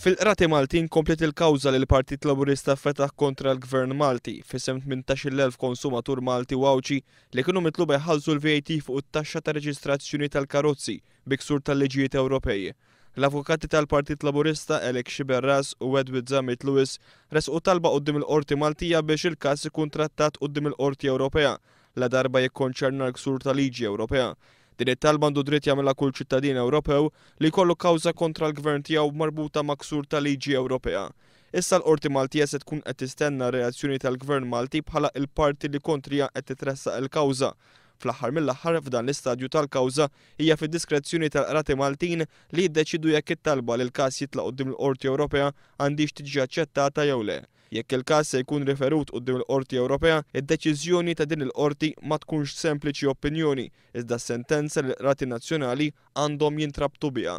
Fil-qrati Maltin komplet il-kawża li l-Partit Laburista fetaħ kontra l-Gvern Malti f'isem 18,000 konsumatur Malti u Awċi li kienu mitluba jħallsu l-VAT fuq it-taxxa ta' reġistrazzjoni tal-karozzi biksur tal-liġijiet Ewropej. L-avukati tal-Partit Laburista Elek Xiberras u Edward Zammit Lewis resqu talba quddiem il-Qorti Maltija biex il-każ ikun trattat quddiem il-Qorti Ewropea la darba jikkonċerna l-ksur tal-liġi Ewropea. Din it-talba għandu dritt jagħmilha kull ċittadin Ewropew li jkollu kawża kontra l-gvern tiegħu marbuta ma' ksur tal-liġi Ewropea. Issa l-Qorti Maltija se tkun qed tistenna reazzjoni tal-Gvern Malti bħala il-parti li kontrija qed titressaq il-kawża. Fl-aħħar mill-aħħar f'dan l-istadju tal-kawża hija fid-diskrezzjoni tal-qrati Maltin li jiddeċidu jekk it-talba li l-każ jitlaq quddiem il-Qorti Ewropea għandix tiġi aċċettata jew le. Jekk il-każ se jkun riferut quddiem il-Qorti Ewropea, id-deċiżjoni ta' din il-qorti ma tkunx sempliċi opinjoni, iżda s-sentenza li l-qrati nazzjonali għandhom jintrabtu biha.